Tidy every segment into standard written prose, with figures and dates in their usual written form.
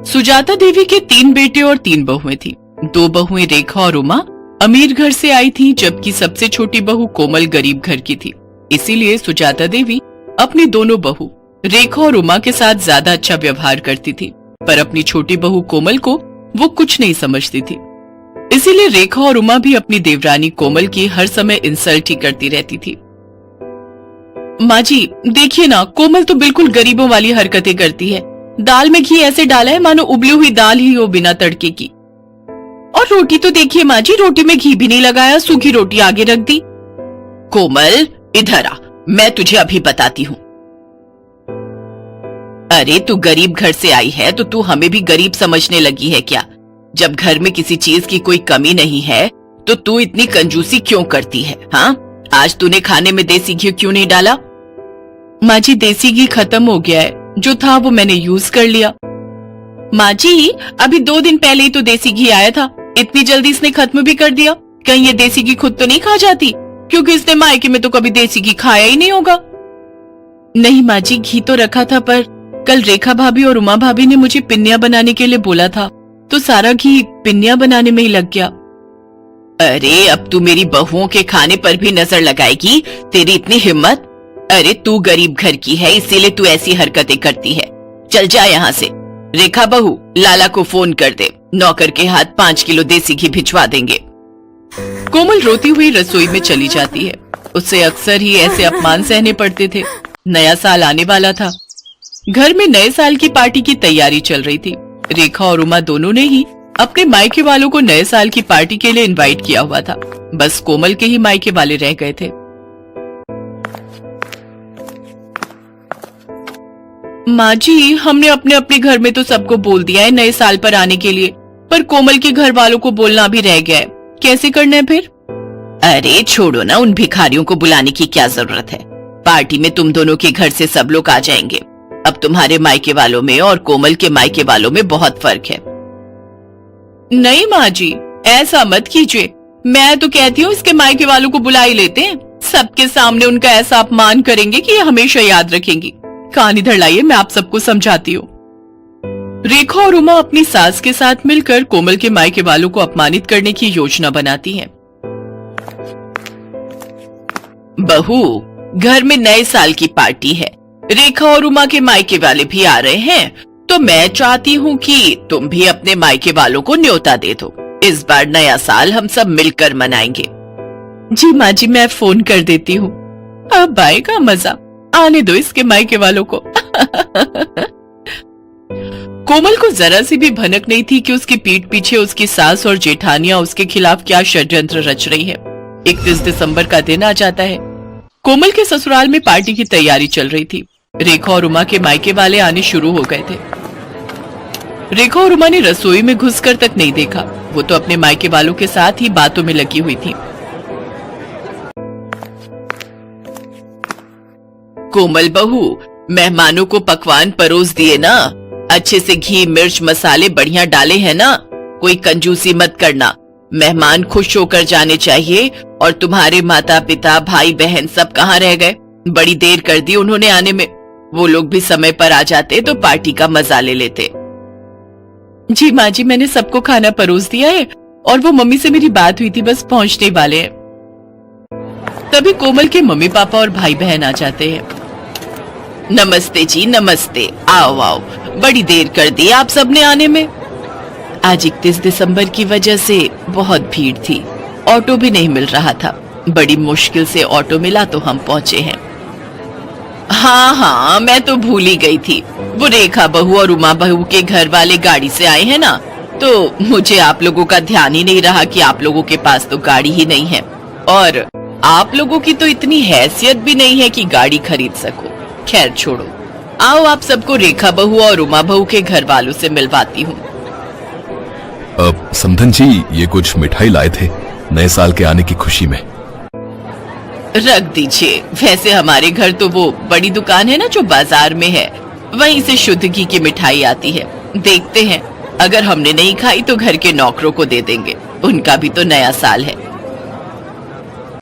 सुजाता देवी के 3 बेटे और 3 बहुएं थी। 2 बहुएं रेखा और उमा अमीर घर से आई थीं, जबकि सबसे छोटी बहू कोमल गरीब घर की थी। इसीलिए सुजाता देवी अपनी दोनों बहू रेखा और उमा के साथ ज्यादा अच्छा व्यवहार करती थी, पर अपनी छोटी बहू कोमल को वो कुछ नहीं समझती थी। इसीलिए रेखा और उमा भी अपनी देवरानी कोमल की हर समय इंसल्ट ही करती रहती थी। माँ जी देखिए ना, कोमल तो बिल्कुल गरीबों वाली हरकतें करती है। दाल में घी ऐसे डाला है मानो उबली हुई दाल ही हो बिना तड़के की। और रोटी तो देखिए माँ जी, रोटी में घी भी नहीं लगाया, सूखी रोटी आगे रख दी। कोमल इधर आ, मैं तुझे अभी बताती हूँ। अरे तू गरीब घर से आई है तो तू हमें भी गरीब समझने लगी है क्या? जब घर में किसी चीज की कोई कमी नहीं है तो तू इतनी कंजूसी क्यों करती है? हाँ, आज तूने खाने में देसी घी क्यों नहीं डाला? माँ जी देसी घी खत्म हो गया है, जो था वो मैंने यूज कर लिया। माँ जी अभी 2 दिन पहले ही तो देसी घी आया था, इतनी जल्दी इसने खत्म भी कर दिया। कहीं ये देसी घी खुद तो नहीं खा जाती, क्योंकि इसने मायके में तो कभी देसी घी खाया ही नहीं होगा। नहीं माँ जी, घी तो रखा था, पर कल रेखा भाभी और उमा भाभी ने मुझे पिन्नियां बनाने के लिए बोला था, तो सारा घी पिन्नियां बनाने में ही लग गया। अरे अब तू मेरी बहुओं के खाने पर भी नजर लगाएगी? तेरी इतनी हिम्मत? अरे तू गरीब घर की है, इसीलिए तू ऐसी हरकतें करती है। चल जा यहाँ से। रेखा बहू, लाला को फोन कर दे, नौकर के हाथ 5 किलो देसी घी भिजवा देंगे। कोमल रोती हुई रसोई में चली जाती है। उससे अक्सर ही ऐसे अपमान सहने पड़ते थे। नया साल आने वाला था। घर में नए साल की पार्टी की तैयारी चल रही थी। रेखा और उमा दोनों ने ही अपने मायके वालों को नए साल की पार्टी के लिए इनवाइट किया हुआ था। बस कोमल के ही मायके वाले रह गए थे। माँ जी हमने अपने अपने घर में तो सबको बोल दिया है नए साल पर आने के लिए, पर कोमल के घर वालों को बोलना भी रह गया है। कैसे करना है फिर? अरे छोड़ो ना, उन भिखारियों को बुलाने की क्या जरूरत है। पार्टी में तुम दोनों के घर से सब लोग आ जाएंगे। अब तुम्हारे मायके वालों में और कोमल के मायके वालों में बहुत फर्क है। नहीं माँ जी ऐसा मत कीजिए, मैं तो कहती हूँ इसके मायके वालों को बुला ही लेते हैं। सबके सामने उनका ऐसा अपमान करेंगे कि ये हमेशा याद रखेंगी। कान इधर लाइए, मैं आप सबको समझाती हूँ। रेखा और उमा अपनी सास के साथ मिलकर कोमल के मायके वालों को अपमानित करने की योजना बनाती हैं। बहू, घर में नए साल की पार्टी है, रेखा और उमा के मायके वाले भी आ रहे हैं, तो मैं चाहती हूँ कि तुम भी अपने मायके वालों को न्योता दे दो। इस बार नया साल हम सब मिलकर मनाएंगे। जी माँ जी, मैं फोन कर देती हूँ। अब आएगा मजा, आने दो इसके मायके वालों को। कोमल को जरा सी भी भनक नहीं थी कि उसकी पीठ पीछे उसकी सास और जेठानियां उसके खिलाफ क्या षड्यंत्र रच रही है। 31 दिसंबर का दिन आ जाता है। कोमल के ससुराल में पार्टी की तैयारी चल रही थी। रेखा और उमा के मायके वाले आने शुरू हो गए थे। रेखा और उमा ने रसोई में घुसकर तक नहीं देखा, वो तो अपने मायके वालों के साथ ही बातों में लगी हुई थी। कोमल बहू, मेहमानों को पकवान परोस दिए ना? अच्छे से घी मिर्च मसाले बढ़िया डाले हैं ना? कोई कंजूसी मत करना। मेहमान खुश होकर जाने चाहिए। और तुम्हारे माता पिता भाई बहन सब कहाँ रह गए? बड़ी देर कर दी उन्होंने आने में। वो लोग भी समय पर आ जाते तो पार्टी का मजा ले लेते। जी माँ जी, मैंने सबको खाना परोस दिया है और वो मम्मी से मेरी बात हुई थी, बस पहुंचने वाले हैं। तभी कोमल के मम्मी पापा और भाई बहन आ जाते हैं। नमस्ते जी नमस्ते, आओ आओ, बड़ी देर कर दी आप सबने आने में। आज 31 दिसंबर की वजह से बहुत भीड़ थी, ऑटो भी नहीं मिल रहा था। बड़ी मुश्किल से ऑटो मिला तो हम पहुंचे हैं। हाँ, मैं तो भूल ही गई थी। वो रेखा बहू और उमा बहू के घर वाले गाड़ी से आए हैं ना, तो मुझे आप लोगों का ध्यान ही नहीं रहा कि आप लोगों के पास तो गाड़ी ही नहीं है, और आप लोगों की तो इतनी हैसियत भी नहीं है कि गाड़ी खरीद सको। खैर छोड़ो, आओ आप सबको रेखा बहू और उमा बहू के घर वालों से मिलवाती हूँ। समधन जी, ये कुछ मिठाई लाए थे नए साल के आने की खुशी में। रख दीजिए। वैसे हमारे घर तो वो बड़ी दुकान है ना जो बाजार में है, वहीं से शुद्ध घी की मिठाई आती है। देखते हैं, अगर हमने नहीं खाई तो घर के नौकरों को दे देंगे, उनका भी तो नया साल है।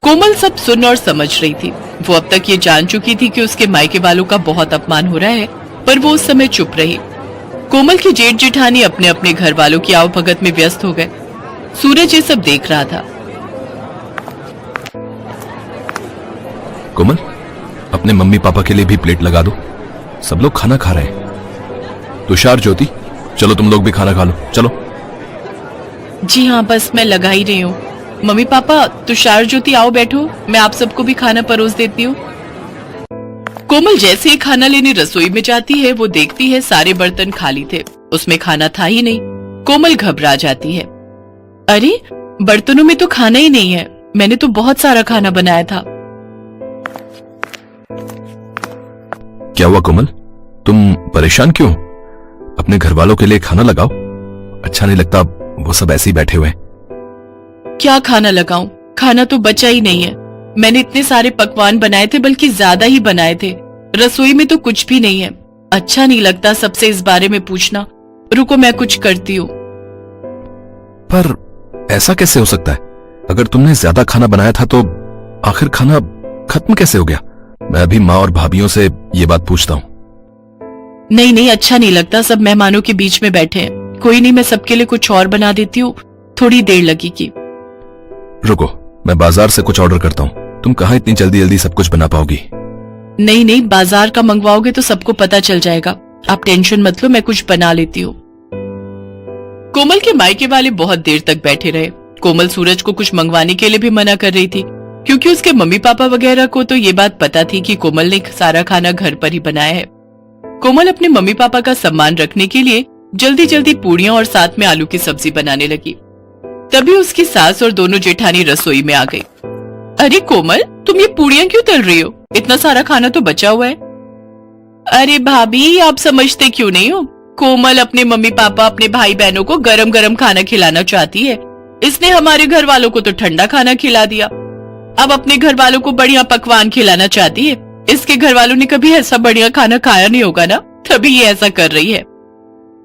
कोमल सब सुन और समझ रही थी। वो अब तक ये जान चुकी थी कि उसके मायके वालों का बहुत अपमान हो रहा है, पर वो उस समय चुप रही। कोमल की जेठ जेठानी अपने अपने घर वालों की आवभगत में व्यस्त हो गए। सूरज ये सब देख रहा था। कोमल, अपने मम्मी पापा के लिए भी प्लेट लगा दो, सब लोग खाना खा रहे हैं। तुषार, ज्योति, चलो तुम लोग भी खाना खा लो, चलो। जी हाँ, बस मैं लगा ही रही हूँ। मम्मी पापा, तुषार, ज्योति, आओ बैठो, मैं आप सबको भी खाना परोस देती हूँ। कोमल जैसे ही खाना लेने रसोई में जाती है, वो देखती है सारे बर्तन खाली थे, उसमें खाना था ही नहीं। कोमल घबरा जाती है। अरे, बर्तनों में तो खाना ही नहीं है, मैंने तो बहुत सारा खाना बनाया था। क्या हुआ कोमल, तुम परेशान क्यों? अपने घर वालों के लिए खाना लगाओ। अच्छा नहीं लगता वो सब ऐसे ही बैठे हुए हैं। क्या खाना लगाऊं? खाना तो बचा ही नहीं है। मैंने इतने सारे पकवान बनाए थे, बल्कि ज्यादा ही बनाए थे। रसोई में तो कुछ भी नहीं है। अच्छा नहीं लगता सबसे इस बारे में पूछना। रुको, मैं कुछ करती हूँ। पर ऐसा कैसे हो सकता है? अगर तुमने ज्यादा खाना बनाया था तो आखिर खाना खत्म कैसे हो गया? मैं अभी माँ और भाभीियों से ये बात पूछता हूँ। नहीं नहीं, अच्छा नहीं लगता, सब मेहमानों के बीच में बैठे हैं। कोई नहीं, मैं सबके लिए कुछ और बना देती हूँ, थोड़ी देर लगेगी। रुको, मैं बाजार से कुछ ऑर्डर करता हूँ। तुम कहाँ इतनी जल्दी जल्दी सब कुछ बना पाओगी? नहीं नहीं, बाजार का मंगवाओगे तो सबको पता चल जाएगा। आप टेंशन मत लो, मैं कुछ बना लेती हूँ। कोमल के मायके वाले बहुत देर तक बैठे रहे। कोमल सूरज को कुछ मंगवाने के लिए भी मना कर रही थी, क्योंकि उसके मम्मी पापा वगैरह को तो ये बात पता थी कि कोमल ने सारा खाना घर पर ही बनाया है। कोमल अपने मम्मी पापा का सम्मान रखने के लिए जल्दी जल्दी पूड़ियां और साथ में आलू की सब्जी बनाने लगी। तभी उसकी सास और दोनों जेठानी रसोई में आ गई। अरे कोमल, तुम ये पूड़ियां क्यों तल रही हो? इतना सारा खाना तो बचा हुआ है। अरे भाभी, आप समझते क्यों नहीं हो? कोमल अपने मम्मी पापा, अपने भाई बहनों को गरम गरम खाना खिलाना चाहती है। इसने हमारे घर वालों को तो ठंडा खाना खिला दिया, अब अपने घर वालों को बढ़िया पकवान खिलाना चाहती है। इसके घर वालों ने कभी ऐसा बढ़िया खाना खाया नहीं होगा ना, तभी ये ऐसा कर रही है।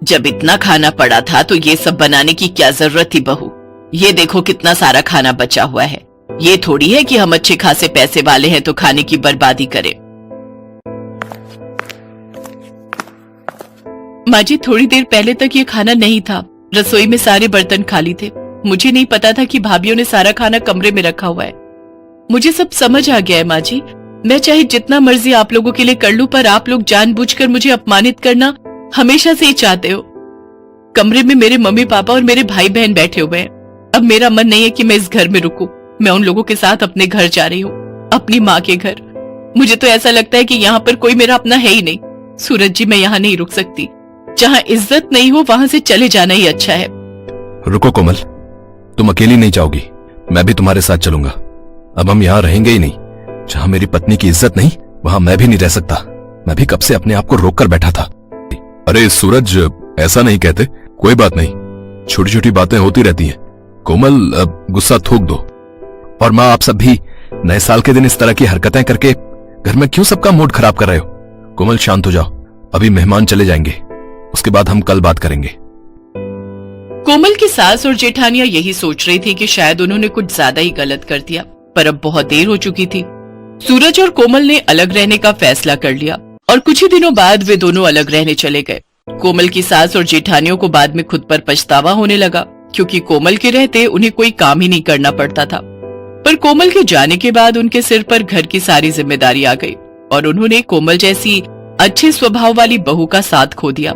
जब इतना खाना पड़ा था तो ये सब बनाने की क्या जरूरत थी बहू? ये देखो कितना सारा खाना बचा हुआ है। ये थोड़ी है कि हम अच्छे खासे पैसे वाले हैं तो खाने की बर्बादी करें। माँ जी, थोड़ी देर पहले तक ये खाना नहीं था। रसोई में सारे बर्तन खाली थे। मुझे नहीं पता था कि भाभीियों ने सारा खाना कमरे में रखा हुआ है। मुझे सब समझ आ गया है माँ जी। मैं चाहे जितना मर्जी आप लोगों के लिए कर लूं, पर आप लोग जानबूझकर मुझे अपमानित करना हमेशा से ही चाहते हो। कमरे में मेरे मम्मी पापा और मेरे भाई बहन बैठे हुए हैं। अब मेरा मन नहीं है कि मैं इस घर में रुकूं। मैं उन लोगों के साथ अपने घर जा रही हूँ, अपनी माँ के घर। मुझे तो ऐसा लगता है कि यहाँ पर कोई मेरा अपना है ही नहीं। सूरज जी, मैं यहाँ नहीं रुक सकती। जहाँ इज्जत नहीं हो वहां से चले जाना ही अच्छा है। रुको कोमल, तुम अकेली नहीं जाओगी, मैं भी तुम्हारे साथ चलूंगा। अब हम यहाँ रहेंगे ही नहीं। जहाँ मेरी पत्नी की इज्जत नहीं, वहां मैं भी नहीं रह सकता। मैं भी कब से अपने आप को रोक कर बैठा था। अरे सूरज, ऐसा नहीं कहते। कोई बात नहीं, छोटी छोटी बातें होती रहती हैं। कोमल, गुस्सा थूक दो। और माँ, आप सब भी नए साल के दिन इस तरह की हरकतें करके घर में क्यों सबका मूड खराब कर रहे हो? कोमल, शांत हो जाओ, अभी मेहमान चले जाएंगे, उसके बाद हम कल बात करेंगे। कोमल की सास और जेठानियां यही सोच रही थी कि शायद उन्होंने कुछ ज्यादा ही गलत कर दिया, पर अब बहुत देर हो चुकी थी। सूरज और कोमल ने अलग रहने का फैसला कर लिया और कुछ ही दिनों बाद वे दोनों अलग रहने चले गए। कोमल की सास और जेठानियों को बाद में खुद पर पछतावा होने लगा, क्योंकि कोमल के रहते उन्हें कोई काम ही नहीं करना पड़ता था। पर कोमल के जाने के बाद उनके सिर पर घर की सारी जिम्मेदारी आ गई और उन्होंने कोमल जैसी अच्छे स्वभाव वाली बहू का साथ खो दिया।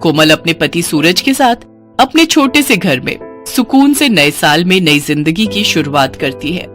कोमल अपने पति सूरज के साथ अपने छोटे से घर में सुकून से नए साल में नई जिंदगी की शुरुआत करती है।